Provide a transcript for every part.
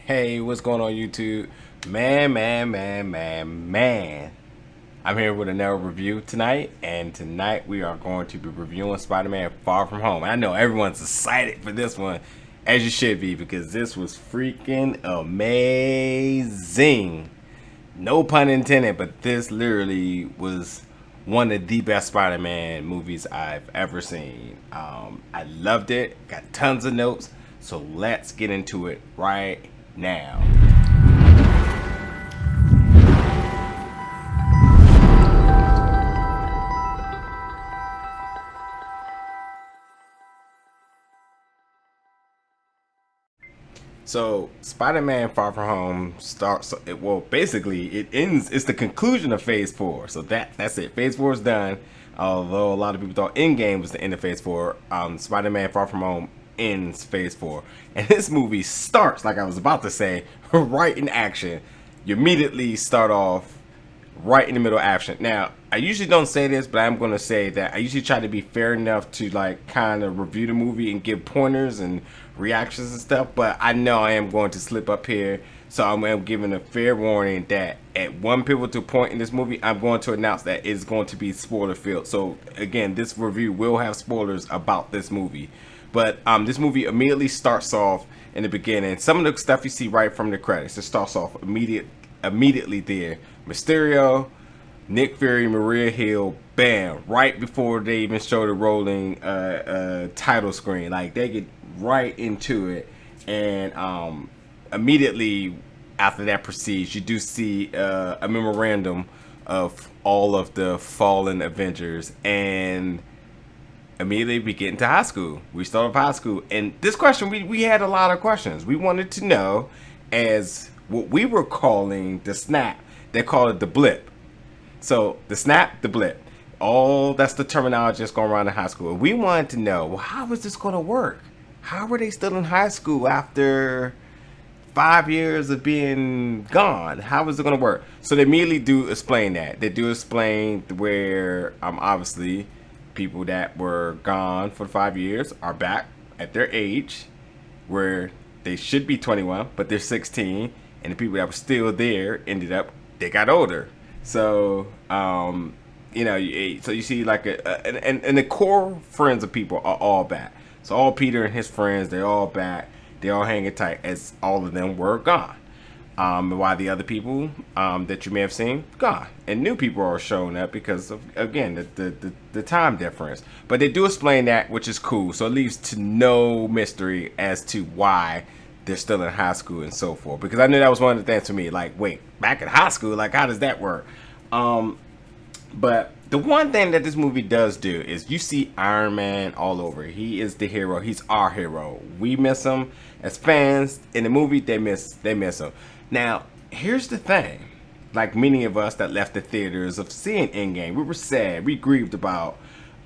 Hey, what's going on YouTube? Man. I'm here with another review tonight, and tonight we are going to be reviewing Spider-Man Far From Home. I know everyone's excited for this one, as you should be, because this was freaking amazing. No pun intended, but this literally was one of the best Spider-Man movies I've ever seen. I loved it, got tons of notes, so let's get into it right now. So Spider-Man Far From Home starts, well, basically it ends, it's the conclusion of Phase 4. So that's it. Phase 4 is done. Although a lot of people thought Endgame was the end of Phase 4, Spider-Man Far From Home ends Phase 4. And this movie starts, like I was about to say, right in action. You immediately start off right in the middle of action. Now, I usually don't say this, but I'm going to say that I usually try to be fair enough to like kind of review the movie and give pointers and reactions and stuff, but I know I am going to slip up here, so I'm giving a fair warning that at one pivotal point in this movie, I'm going to announce that it's going to be spoiler filled. So again, this review will have spoilers about this movie, but this movie immediately starts off in the beginning. Some of the stuff you see right from the credits, it starts off immediately there. Mysterio, Nick Fury, Maria Hill, bam, right before they even show the rolling title screen. Like, they get right into it, and immediately after that proceeds, you do see a memorandum of all of the fallen Avengers, and immediately we get into high school. We start off high school, and this question, we had a lot of questions. We wanted to know, as what we were calling the snap, they call it the blip. So the snap, the blip, all that's the terminology that's going around in high school. We wanted to know, well, how is this going to work? How are they still in high school after 5 years of being gone? How is it going to work? So they immediately do explain that. They do explain where obviously people that were gone for 5 years are back at their age, where they should be 21, but they're 16, and the people that were still there ended up, they got older. So you know, so you see like and the core friends of people are all back. So all Peter and his friends, they're all back. They're all hanging tight, as all of them were gone. While the other people that you may have seen, gone. And new people are showing up because of, again, the time difference. But they do explain that, which is cool. So it leaves to no mystery as to why they're still in high school and so forth. Because I knew that was one of the things for me. Like, wait, back in high school? Like, how does that work? But the one thing that this movie does do is you see Iron Man all over. He is the hero. He's our hero. We miss him as fans. In the movie, they miss him. Now, here's the thing. Like many of us that left the theaters of seeing Endgame, we were sad. We grieved about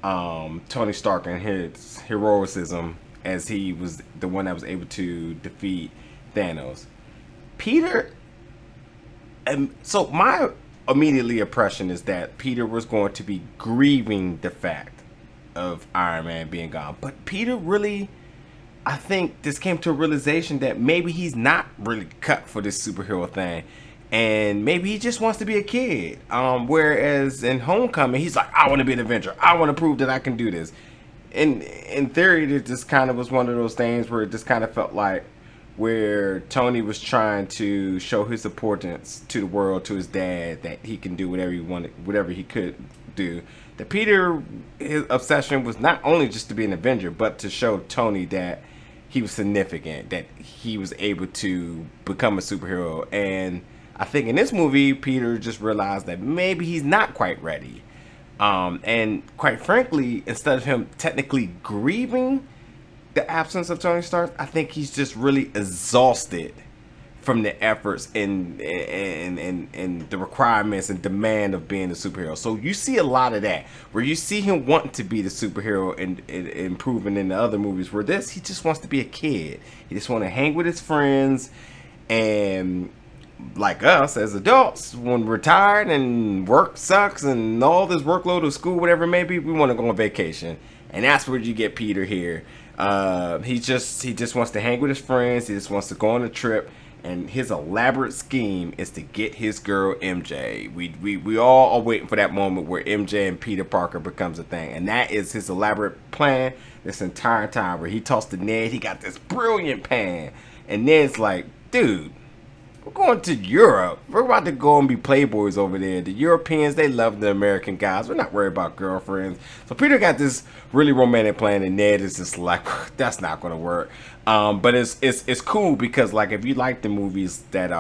Tony Stark and his heroicism, as he was the one that was able to defeat Thanos. Peter, so my immediately impression is that Peter was going to be grieving the fact of Iron Man being gone. But Peter really, I think this came to a realization that maybe he's not really cut for this superhero thing. And maybe he just wants to be a kid. Whereas in Homecoming, he's like, I want to be an Avenger. I want to prove that I can do this. And in theory, it just kind of was one of those things where it just kind of felt like where Tony was trying to show his importance to the world, to his dad, that he can do whatever he wanted, whatever he could do. That Peter, his obsession was not only just to be an Avenger, but to show Tony that he was significant, that he was able to become a superhero. And I think in this movie, Peter just realized that maybe he's not quite ready. And quite frankly, instead of him technically grieving the absence of Tony Stark, I think he's just really exhausted from the efforts and the requirements and demand of being a superhero. So you see a lot of that, where you see him wanting to be the superhero and improving in the other movies. Where this, he just wants to be a kid. He just want to hang with his friends, and like us as adults, when we're tired and work sucks and all this workload of school, whatever it may be, we want to go on vacation. And that's where you get Peter here. He just wants to hang with his friends. He just wants to go on a trip And his elaborate scheme is to get his girl MJ. We all are waiting for that moment where MJ and Peter Parker becomes a thing. And that is his elaborate plan this entire time, where he tossed to Ned. He got this brilliant plan. And Ned's like, dude, we're going to Europe. We're about to go and be playboys over there. The Europeans, they love the American guys. We're not worried about girlfriends. So Peter got this really romantic plan, and Ned is just like, that's not going to work. But it's cool because, like, if you like the movies that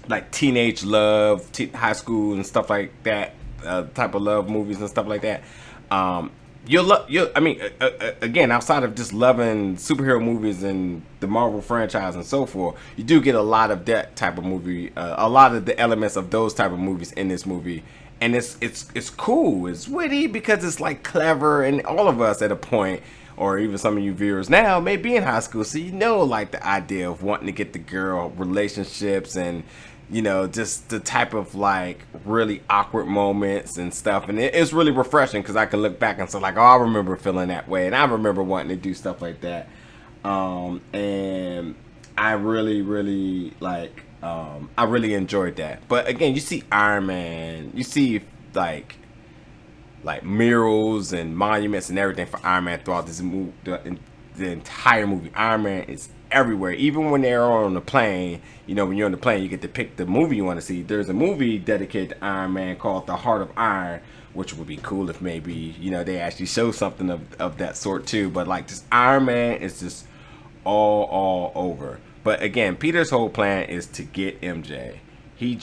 like teenage love, high school and stuff like that, type of love movies and stuff like that, again, outside of just loving superhero movies and the Marvel franchise and so forth, you do get a lot of that type of movie, a lot of the elements of those type of movies in this movie. And it's cool, it's witty, because it's like clever, and all of us at a point, or even some of you viewers now, may be in high school, so you know, like, the idea of wanting to get the girl, relationships, and just the type of, like, really awkward moments and stuff. And it's really refreshing because I can look back and say, like, oh, I remember feeling that way, and I remember wanting to do stuff like that. And I really, really, like, I really enjoyed that. But again, you see Iron Man, you see, like murals and monuments and everything for Iron Man throughout this movie, the entire movie. Iron Man is everywhere. Even when they're on the plane, when you're on the plane, you get to pick the movie you want to see. There's a movie dedicated to Iron Man called The Heart of Iron, which would be cool if maybe, they actually show something of that sort too. But like, this Iron Man is just all over. But again, Peter's whole plan is to get MJ. He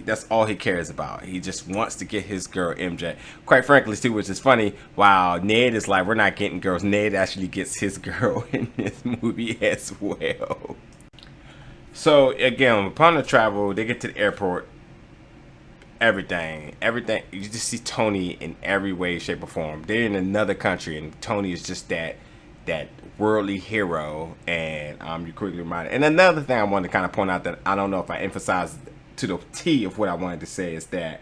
that's all he cares about. He just wants to get his girl MJ. Quite frankly, too, which is funny. Wow, Ned is like, we're not getting girls. Ned actually gets his girl in this movie as well. So again, upon the travel, they get to the airport. Everything. You just see Tony in every way, shape, or form. They're in another country, and Tony is just that worldly hero. And you quickly reminded. And another thing I wanted to kind of point out that I don't know if I emphasized to the T of what I wanted to say is that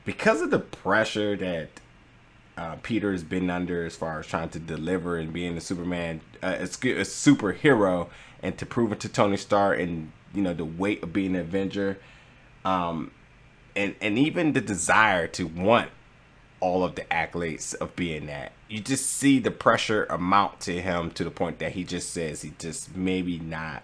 because of the pressure that Peter has been under as far as trying to deliver and being a Superman, a superhero, and to prove it to Tony Starr, and the weight of being an Avenger, and even the desire to want all of the accolades of being that, you just see the pressure amount to him to the point that he just says he just maybe not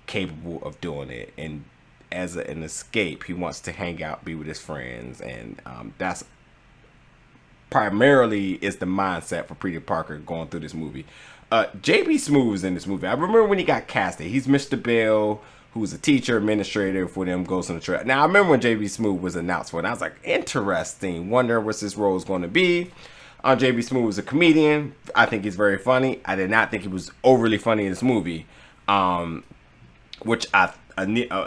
capable of doing it, and as an escape, he wants to hang out, be with his friends, and that's primarily is the mindset for Peter Parker going through this movie. J.B. Smoove is in this movie. I remember when he got casted. He's Mr. Bill, who's a teacher, administrator for them, goes on the trip. Now, I remember when J.B. Smoove was announced for it, and I was like, interesting. Wonder what this role is going to be. J.B. Smoove is a comedian. I think he's very funny. I did not think he was overly funny in this movie, which I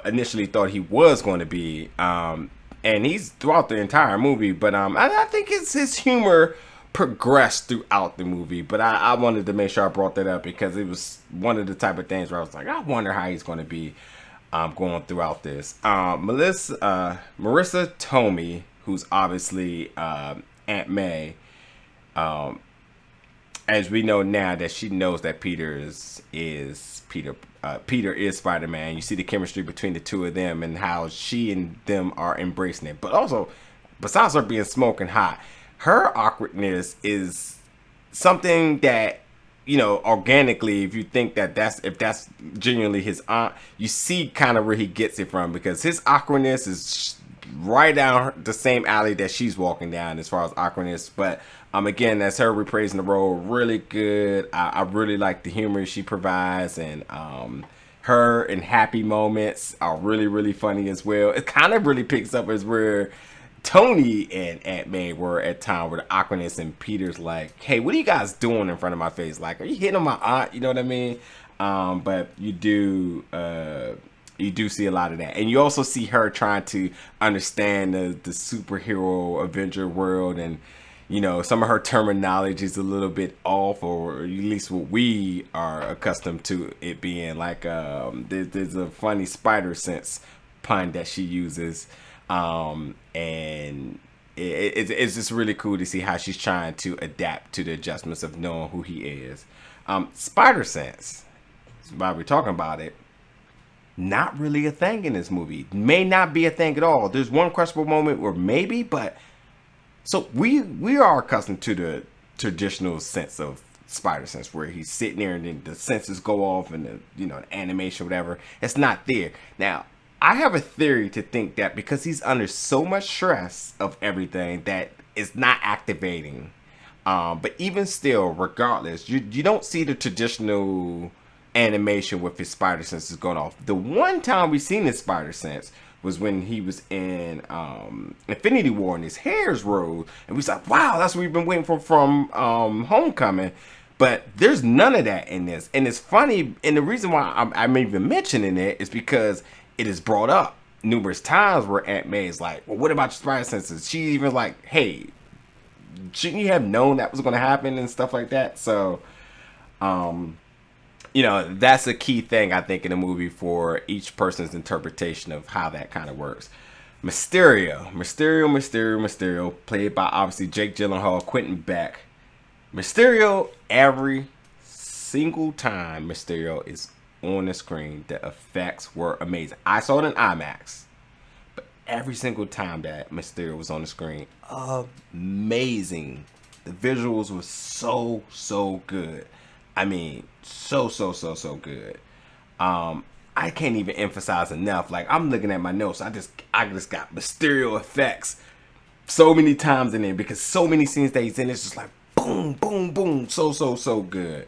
initially thought he was going to be, and he's throughout the entire movie, but I think his humor progressed throughout the movie. But I wanted to make sure I brought that up because it was one of the type of things where I was like, I wonder how he's going to be going throughout this. Marisa Tomei, who's obviously Aunt May, as we know now that she knows that Peter is Spider-Man. You see the chemistry between the two of them and how she and them are embracing it. But also, besides her being smoking hot, her awkwardness is something that, organically, if you think that if that's genuinely his aunt, you see kind of where he gets it from, because his awkwardness is right down the same alley that she's walking down as far as awkwardness. But again, that's her reprising the role really good. I really like the humor she provides, and her in happy moments are really, really funny as well. It kind of really picks up as where Tony and Aunt May were at time, where the awkwardness, and Peter's like, hey, what are you guys doing in front of my face? Like, are you hitting on my aunt? You know what I mean? But you do see a lot of that, and you also see her trying to understand the superhero Avenger world, and some of her terminology is a little bit off, or at least what we are accustomed to it being. Like, there's a funny spider sense pun that she uses, and it's just really cool to see how she's trying to adapt to the adjustments of knowing who he is. Spider sense, while we're talking about it, not really a thing in this movie. May not be a thing at all. There's one questionable moment where maybe, but so we are accustomed to the traditional sense of spider sense where he's sitting there and then the senses go off and the animation, whatever. It's not there. Now, I have a theory to think that because he's under so much stress of everything that it's not activating. But even still, regardless, you don't see the traditional animation with his spider senses going off. The one time we seen his spider sense was when he was in Infinity War and his hairs rose, and we was like, wow, that's what we've been waiting for from Homecoming. But there's none of that in this, and it's funny. And the reason why I'm even mentioning it is because it is brought up numerous times where Aunt May is like, well, what about your spider senses? She's even like, hey, shouldn't you have known that was going to happen and stuff like that? So, that's a key thing, I think, in the movie for each person's interpretation of how that kind of works. Mysterio, played by, obviously, Jake Gyllenhaal, Quentin Beck. Mysterio, every single time Mysterio is on the screen, the effects were amazing. I saw it in IMAX, but every single time that Mysterio was on the screen, amazing. The visuals were so good. I mean, so good. I can't even emphasize enough. Like, I'm looking at my notes. I just got Mysterio effects so many times in there because so many scenes that he's in, it's just like boom, boom, boom. So good.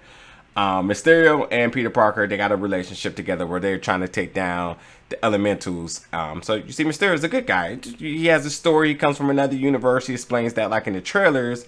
Mysterio and Peter Parker, they got a relationship together where they're trying to take down the Elementals. So you see, Mysterio's a good guy. He has a story. He comes from another universe. He explains that, like in the trailers,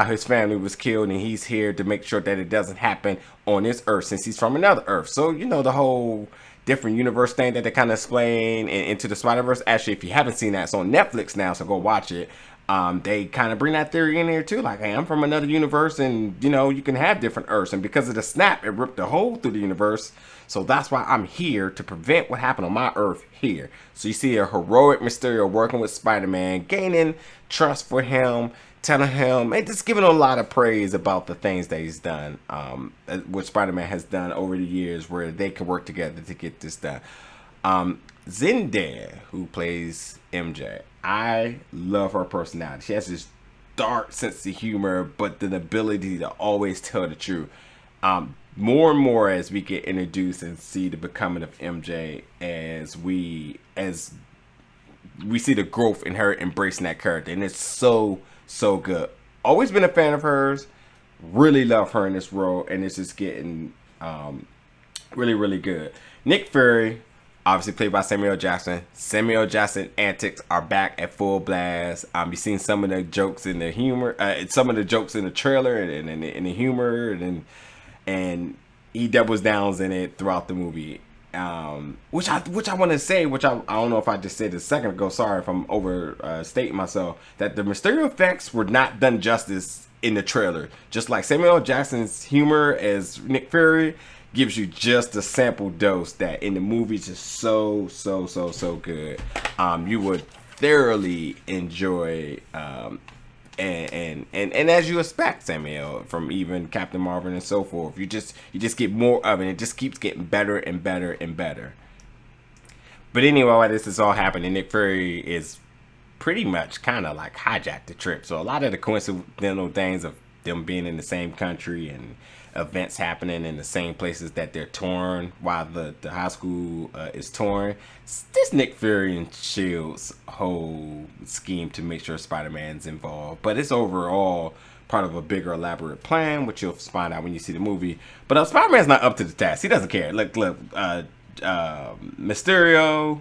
his family was killed, and he's here to make sure that it doesn't happen on this Earth since he's from another Earth. So, the whole different universe thing that they kind of explain Into the Spider-Verse. Actually, if you haven't seen that, it's on Netflix now, so go watch it. They kind of bring that theory in here too. Like, hey, I'm from another universe, and you can have different Earths. And because of the snap, it ripped a hole through the universe. So that's why I'm here to prevent what happened on my Earth here. So you see a heroic Mysterio working with Spider-Man, gaining trust for him, telling him, and just giving him a lot of praise about the things that he's done, what Spider-Man has done over the years, where they can work together to get this done. Zendaya, who plays MJ, I love her personality. She has this dark sense of humor, but the ability to always tell the truth. More and more as we get introduced and see the becoming of MJ, as we see the growth in her embracing that character, and it's so good. Always been a fan of hers. Really love her in this role, and it's just getting really good. Nick Fury, obviously played by Samuel Jackson. Samuel Jackson antics are back at full blast. You've seen some of the jokes in the humor, some of the jokes in the trailer, and the humor, and he doubles downs in it throughout the movie. Which I want to say, which I don't know if I just said a second ago. Sorry if I'm overstating myself. That the Mysterio effects were not done justice in the trailer. Just like Samuel Jackson's humor as Nick Fury gives you just a sample dose, that in the movie is just so good. You would thoroughly enjoy and as you expect, Samuel, from even Captain Marvel and so forth. You just get more of it. It just keeps getting better and better. But anyway, while this is all happening, Nick Fury is pretty much kind of like hijacked the trip. So a lot of the coincidental things of them being in the same country and events happening in the same places that they're torn while the high school is torn. This Nick Fury and S.H.I.E.L.D.'s whole scheme to make sure Spider-Man's involved. But it's overall part of a bigger elaborate plan, which you'll find out when you see the movie. But Spider-Man's not up to the task. He doesn't care. Look, Mysterio,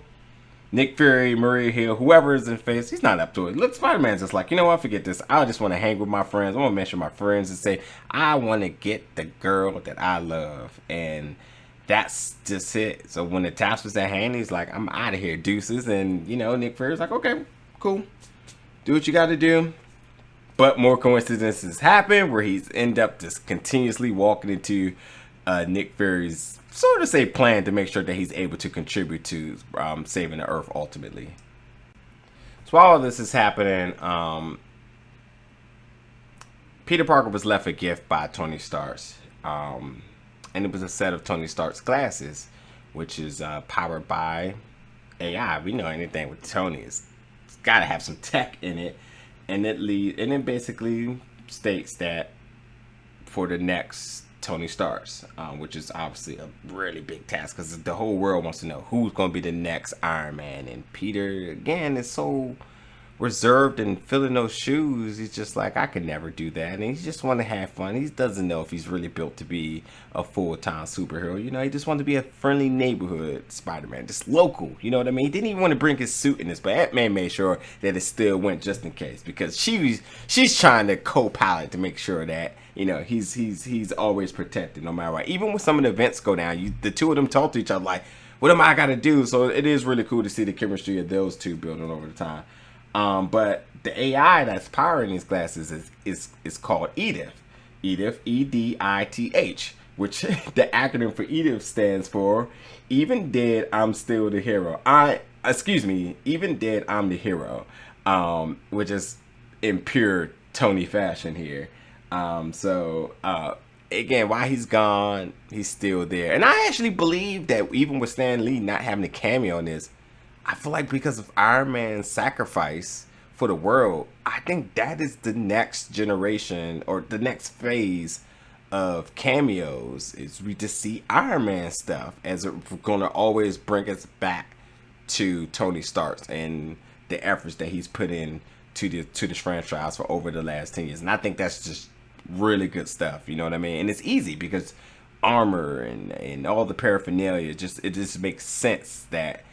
Nick Fury, Maria Hill, whoever is in face, he's not up to it. Look, Spider-Man's just like, you know what, forget this. I just want to hang with my friends. I want to mention my friends and say, I want to get the girl that I love. And that's just it. So when the task was at hand, he's like, I'm out of here, deuces. And, Nick Fury's like, okay, cool. Do what you got to do. But more coincidences happen where he's end up just continuously walking into Nick Fury's sort of say plan to make sure that he's able to contribute to saving the Earth ultimately. So while all this is happening, Peter Parker was left a gift by Tony Stark, and it was a set of Tony Stark's glasses, which is powered by AI. We know anything with Tony it's got to have some tech in it, and it basically states that for the next Tony Starrs, which is obviously a really big task because the whole world wants to know who's going to be the next Iron Man. And Peter, again, is so reserved and filling those shoes. He's just like, I could never do that. And he just want to have fun. He doesn't know if he's really built to be a full-time superhero. You know, he just wanted to be a friendly neighborhood Spider-Man, just local. You know what I mean? He didn't even want to bring his suit in this, but Ant-Man made sure that it still went just in case, because she's trying to co-pilot to make sure that, you know, he's always protected no matter what. Even when some of the events go down, the two of them talk to each other like, what am I got to do? So it is really cool to see the chemistry of those two building over the time. But the AI that's powering these glasses is called Edith. Edith, E-D-I-T-H, which the acronym for Edith stands for Even Dead, I'm Still the Hero. Even Dead, I'm the Hero, which is in pure Tony fashion here. Again, while he's gone, he's still there. And I actually believe that even with Stan Lee not having a cameo in this, I feel like because of Iron Man's sacrifice for the world, I think that is the next generation or the next phase of cameos. Is we just see Iron Man stuff as it's going to always bring us back to Tony Stark and the efforts that he's put in to this franchise for over the last 10 years. And I think that's just really good stuff. You know what I mean? And it's easy because armor and all the paraphernalia, it just makes sense that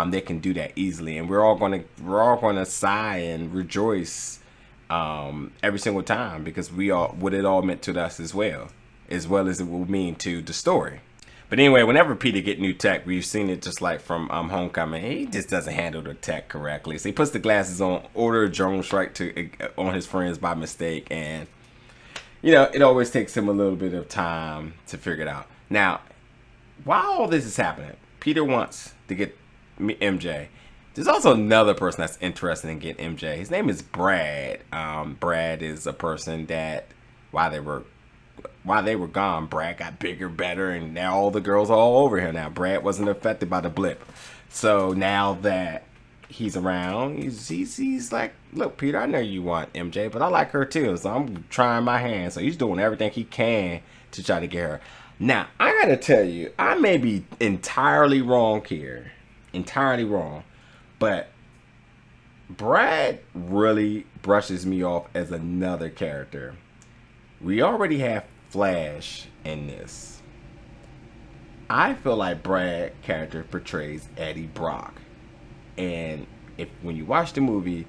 they can do that easily, and we're all gonna sigh and rejoice every single time, because what it all meant to us as well as it will mean to the story. But anyway, whenever Peter get new tech, we've seen it just like from Homecoming. He just doesn't handle the tech correctly, so he puts the glasses on, order a drone strike on his friends by mistake, and you know it always takes him a little bit of time to figure it out. Now, while all this is happening, Peter wants to get MJ. There's also another person that's interested in getting MJ. His name is Brad. Brad is a person that while they were gone, Brad got bigger, better, and now all the girls are all over him. Now Brad wasn't affected by the blip, so now that he's around, he's like, look, Peter, I know you want MJ, but I like her too, so I'm trying my hand. So he's doing everything he can to try to get her. Now I gotta tell you, I may be entirely wrong here. Entirely wrong, but Brad really brushes me off as another character. We already have Flash in this. I feel like Brad character portrays Eddie Brock, and when you watch the movie,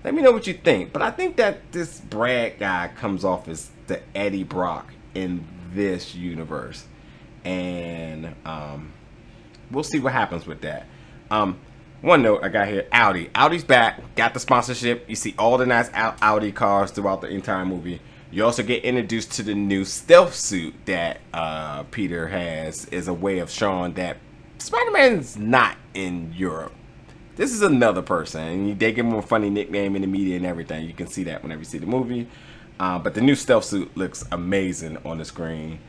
let me know what you think. But I think that this Brad guy comes off as the Eddie Brock in this universe, and we'll see what happens with that. One note I got here, Audi's back, got the sponsorship. You see all the nice Audi cars throughout the entire movie. You also get introduced to the new stealth suit that Peter has, as a way of showing that Spider-Man's not in Europe. This is another person, and they give him a funny nickname in the media and everything. You can see that whenever you see the movie. But the new stealth suit looks amazing on the screen.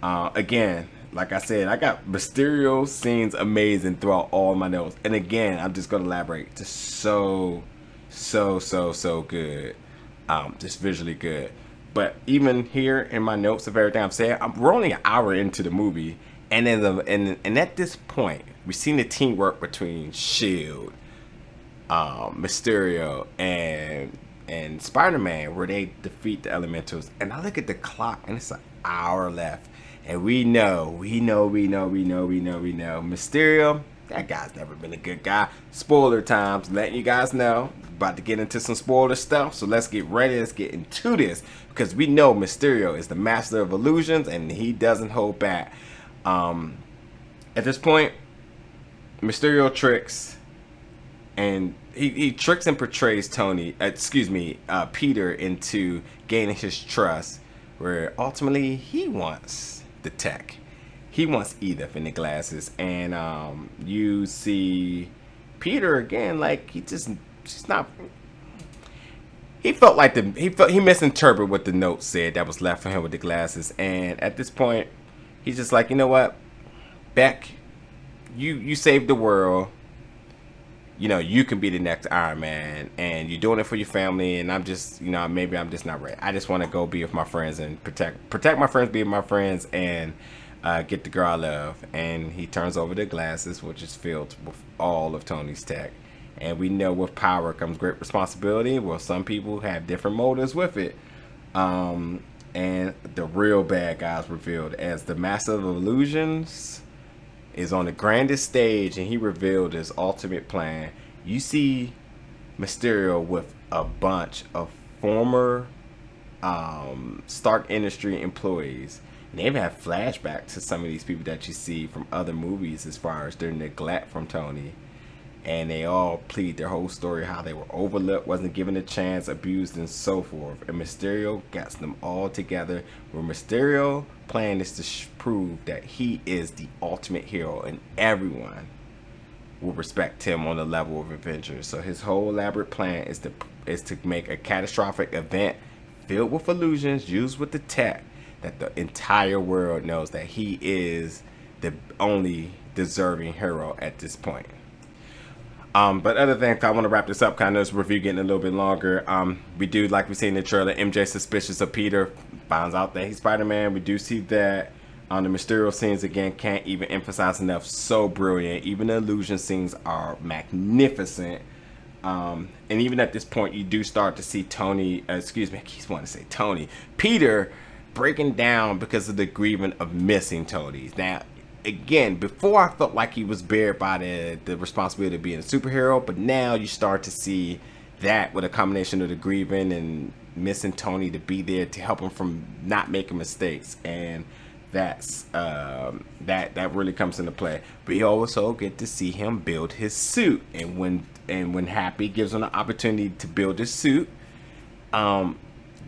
Again, like I said, I got Mysterio scenes amazing throughout all my notes. And again, I'm just going to elaborate. Just so good. Just visually good. But even here in my notes of everything I'm saying, we're only an hour into the movie. And at this point, we've seen the teamwork between S.H.I.E.L.D., Mysterio, and Spider-Man, where they defeat the Elementals. And I look at the clock, and it's an hour left. And we know, Mysterio, that guy's never been a good guy. Spoiler times, letting you guys know. About to get into some spoiler stuff, so let's get ready, let's get into this. Because we know Mysterio is the master of illusions, and he doesn't hold back. At this point, Mysterio tricks, and he tricks and portrays Peter into gaining his trust, where ultimately he wants the tech. He wants Edith in the glasses, and you see Peter again, like he felt like he misinterpreted what the note said that was left for him with the glasses, and at this point he's just like, you know what, Beck, you saved the world. You know, you can be the next Iron Man, and you're doing it for your family. And I'm just, you know, maybe I'm just not ready. I just want to go be with my friends and protect my friends, be with my friends, and get the girl I love. And he turns over the glasses, which is filled with all of Tony's tech. And we know with power comes great responsibility. Well, some people have different motives with it. And the real bad guy's revealed as the Master of Illusions is on the grandest stage, and he revealed his ultimate plan. You see Mysterio with a bunch of former Stark Industry employees. And they've had flashbacks to some of these people that you see from other movies as far as their neglect from Tony. And they all plead their whole story, how they were overlooked, wasn't given a chance, abused, and so forth. And Mysterio gets them all together, where Mysterio plan is to prove that he is the ultimate hero, and everyone will respect him on the level of Avengers. So his whole elaborate plan is to make a catastrophic event filled with illusions, used with the tech, that the entire world knows that he is the only deserving hero at this point. But other things, I want to wrap this up. Kind of this review getting a little bit longer. We do, like we see in the trailer, MJ suspicious of Peter, finds out that he's Spider-Man. We do see that. The Mysterio scenes again can't even emphasize enough. So brilliant. Even the illusion scenes are magnificent. And even at this point, you do start to see Tony. Excuse me, I keep wanting to say Tony. Peter breaking down because of the grievance of missing Tony. Now, again, before I felt like he was bared by the responsibility of being a superhero, but now you start to see that with a combination of the grieving and missing Tony to be there to help him from not making mistakes, and that's that really comes into play. But you also get to see him build his suit, and when Happy gives him the opportunity to build his suit,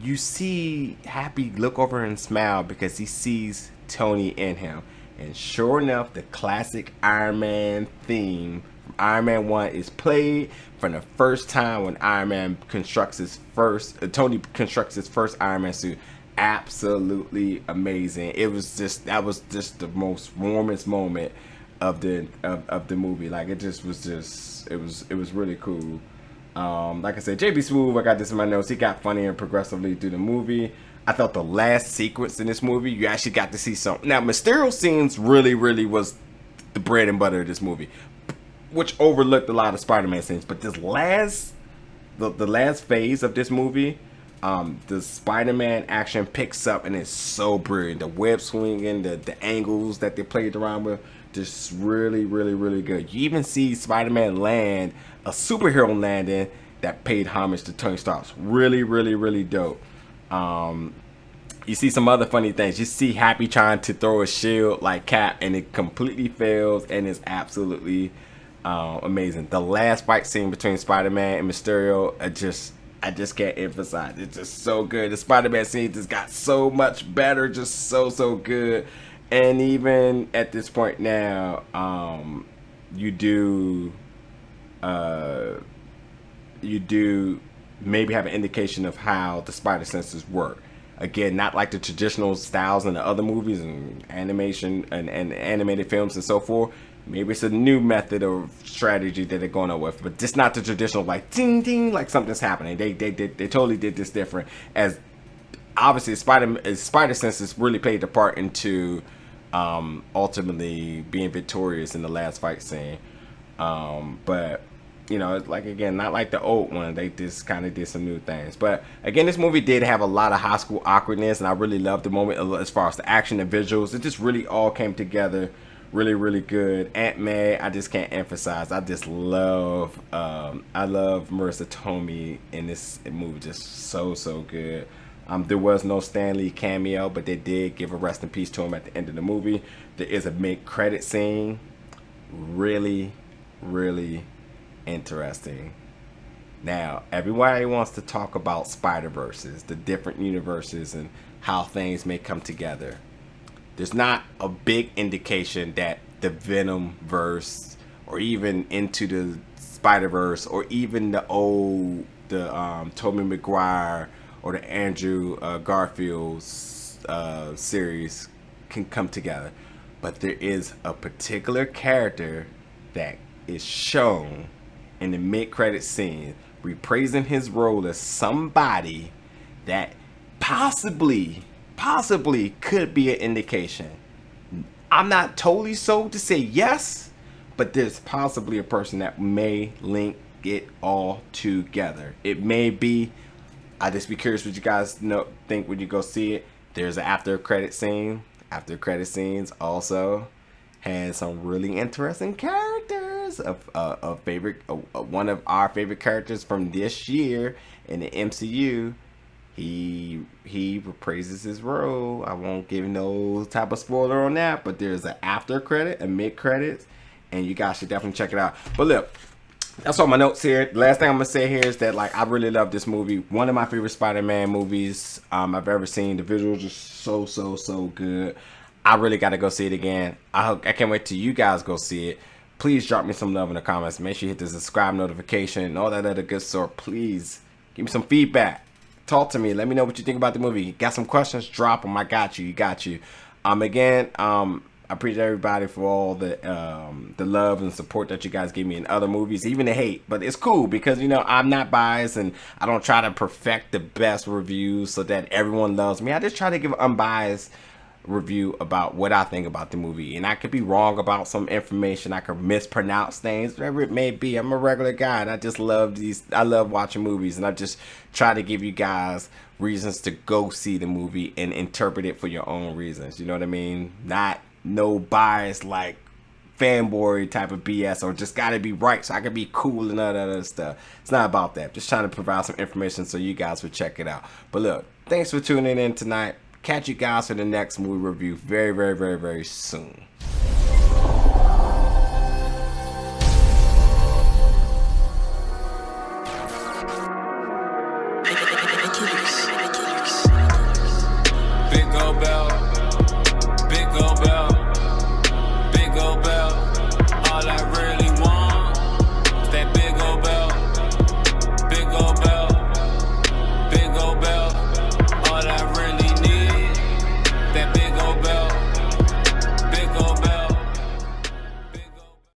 you see Happy look over and smile because he sees Tony in him. And sure enough, the classic Iron Man theme from Iron Man 1 is played for the first time when Iron Man constructs his first, Tony constructs his first Iron Man suit. Absolutely amazing. That was just the most warmest moment of the movie. Like, it was really cool. Like I said, JB Smoove, I got this in my notes. He got funnier progressively through the movie. I thought the last sequence in this movie, you actually got to see something. Now, Mysterio scenes really was the bread and butter of this movie, which overlooked a lot of Spider-Man scenes. But this the last phase of this movie, the Spider-Man action picks up and it's so brilliant. The web swinging, the angles that they played around with, just really good. You even see Spider-Man land a superhero landing that paid homage to Tony Stark's. Really dope. You see some other funny things. You see Happy trying to throw a shield like Cap, and it completely fails, and it's absolutely amazing. The last fight scene between Spider-Man and Mysterio, I just can't emphasize. It's just so good. The Spider-Man scene just got so much better, just so good. And even at this point now, you do maybe have an indication of how the spider senses work. Again, not like the traditional styles in the other movies and animation and animated films and so forth. Maybe it's a new method of strategy that they're going on with, but just not the traditional like ding ding, like something's happening. They totally did this different. As obviously spider senses really played a part into ultimately being victorious in the last fight scene. But you know, it's like, again, not like the old one. They just kind of did some new things. But again, this movie did have a lot of high school awkwardness, and I really loved the moment as far as the action and visuals. It just really all came together really good. Aunt May, I just can't emphasize. I just love I love Marisa Tomei in this movie. Just so good. There was no Stan Lee cameo, but they did give a rest in peace to him at the end of the movie. There is a mid-credit scene. Really interesting. Now, everybody wants to talk about Spider-Verses, the different universes, and how things may come together. There's not a big indication that the Venom verse, or even Into the Spider-Verse, or even the Tobey Maguire or the Andrew Garfield series can come together. But there is a particular character that is shown in the mid-credit scene reprising his role as somebody that possibly could be an indication. I'm not totally sold to say yes, but there's possibly a person that may link it all together. It may be. I just be curious what you guys think when you go see it. There's an after credit scene. After credit scenes also has some really interesting characters. One of our favorite characters from this year in the MCU. He reprises his role. I won't give no type of spoiler on that, but there's an after credit, a mid credits, and you guys should definitely check it out. But look, that's all my notes here. The last thing I'm gonna say here is that I really love this movie. One of my favorite Spider-Man movies I've ever seen. The visuals are so good. I really got to go see it again. I can't wait till you guys go see it. Please drop me some love in the comments. Make sure you hit the subscribe notification and all that other good sort. Please give me some feedback. Talk to me. Let me know what you think about the movie. Got some questions? Drop them. I got you. You got you. Again, I appreciate everybody for all the love and support that you guys give me in other movies, even the hate. But it's cool because, I'm not biased and I don't try to perfect the best reviews so that everyone loves me. I just try to give an unbiased review about what I think about the movie. And I could be wrong about some information. I could mispronounce things, whatever it may be. I'm a regular guy and I just love I love watching movies, and I just try to give you guys reasons to go see the movie and interpret it for your own reasons. You know what I mean? Not no bias like fanboy type of BS or just gotta be right so I can be cool and all that other stuff. It's not about that. Just trying to provide some information so you guys would check it out. But look, thanks for tuning in tonight. Catch you guys for the next movie review very soon.